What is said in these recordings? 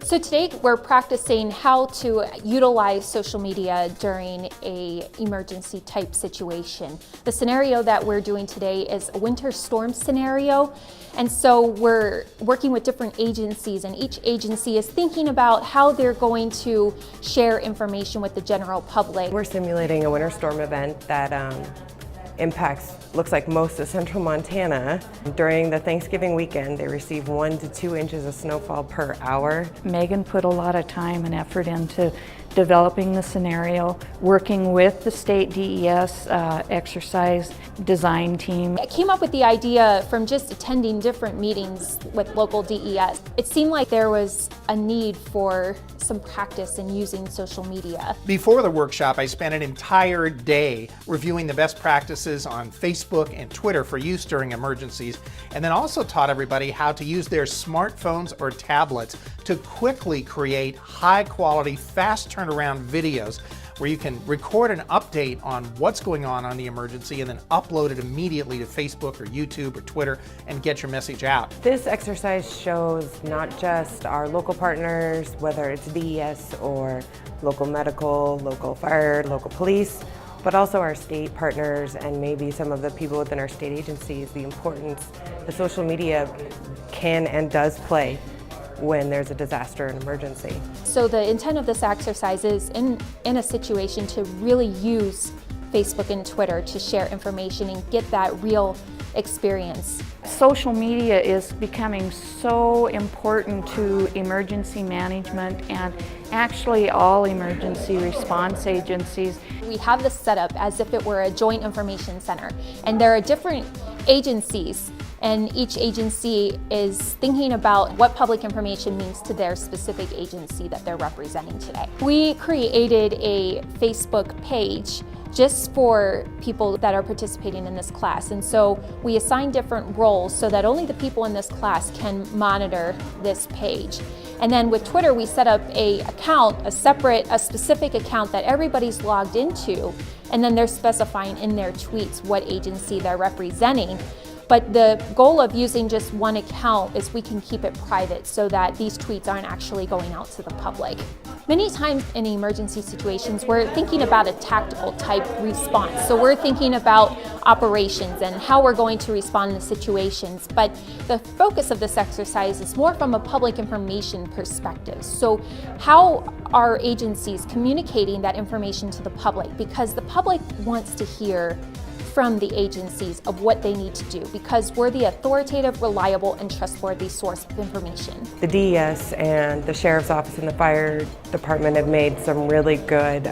So today we're practicing how to utilize social media during an emergency type situation. The scenario that we're doing today is a winter storm scenario. And so we're working with different agencies, and each agency is thinking about how they're going to share information with the general public. We're simulating a winter storm event that impacts, looks like most of central Montana. During the Thanksgiving weekend, they receive 1 to 2 inches of snowfall per hour. Megan put a lot of time and effort into developing the scenario, working with the state DES exercise design team. I came up with the idea from just attending different meetings with local DES. It seemed like there was a need for some practice in using social media. Before the workshop, I spent an entire day reviewing the best practices on Facebook and Twitter for use during emergencies, and then also taught everybody how to use their smartphones or tablets to quickly create high-quality, fast turnaround videos where you can record an update on what's going on the emergency and then upload it immediately to Facebook or YouTube or Twitter and get your message out. This exercise shows not just our local partners, whether it's DES or local medical, local fire, local police, but also our state partners and maybe some of the people within our state agencies, the importance that social media can and does play when there's a disaster and emergency. So the intent of this exercise is in a situation to really use Facebook and Twitter to share information and get that real experience. Social media is becoming so important to emergency management and actually all emergency response agencies. We have this set up as if it were a joint information center, and there are different agencies, and each agency is thinking about what public information means to their specific agency that they're representing today. We created a Facebook page just for people that are participating in this class. And so we assign different roles so that only the people in this class can monitor this page. And then with Twitter, we set up a specific account that everybody's logged into, and then they're specifying in their tweets what agency they're representing. But the goal of using just one account is we can keep it private so that these tweets aren't actually going out to the public. Many times in emergency situations, we're thinking about a tactical type response. So we're thinking about operations and how we're going to respond to situations. But the focus of this exercise is more from a public information perspective. So how are agencies communicating that information to the public? Because the public wants to hear from the agencies of what they need to do, because we're the authoritative, reliable, and trustworthy source of information. The DES and the Sheriff's Office and the Fire Department have made some really good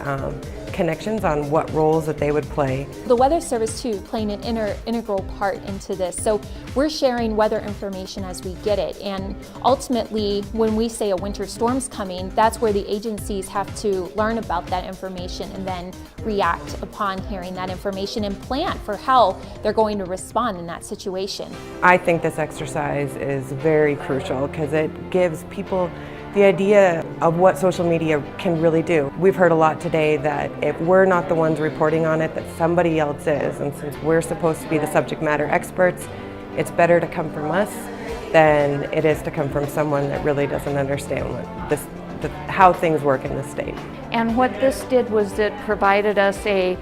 connections on what roles that they would play. The Weather Service too playing an integral part into this. So we're sharing weather information as we get it, and ultimately when we say a winter storm's coming, that's where the agencies have to learn about that information and then react upon hearing that information and plan for how they're going to respond in that situation. I think this exercise is very crucial because it gives people the idea of what social media can really do. We've heard a lot today that if we're not the ones reporting on it, that somebody else is. And since we're supposed to be the subject matter experts, it's better to come from us than it is to come from someone that really doesn't understand how things work in the state. And what this did was it provided us a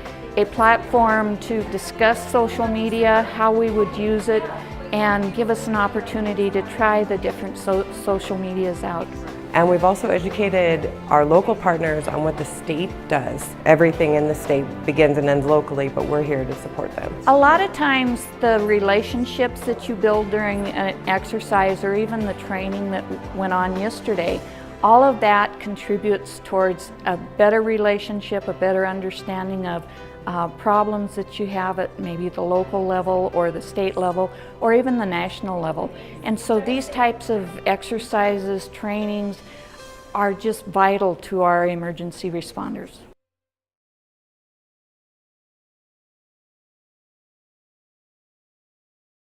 platform to discuss social media, how we would use it, and give us an opportunity to try the different social medias out. And we've also educated our local partners on what the state does. Everything in the state begins and ends locally, but we're here to support them. A lot of times the relationships that you build during an exercise or even the training that went on yesterday, all of that contributes towards a better relationship, a better understanding of problems that you have at maybe the local level or the state level or even the national level. And so these types of exercises, trainings are just vital to our emergency responders.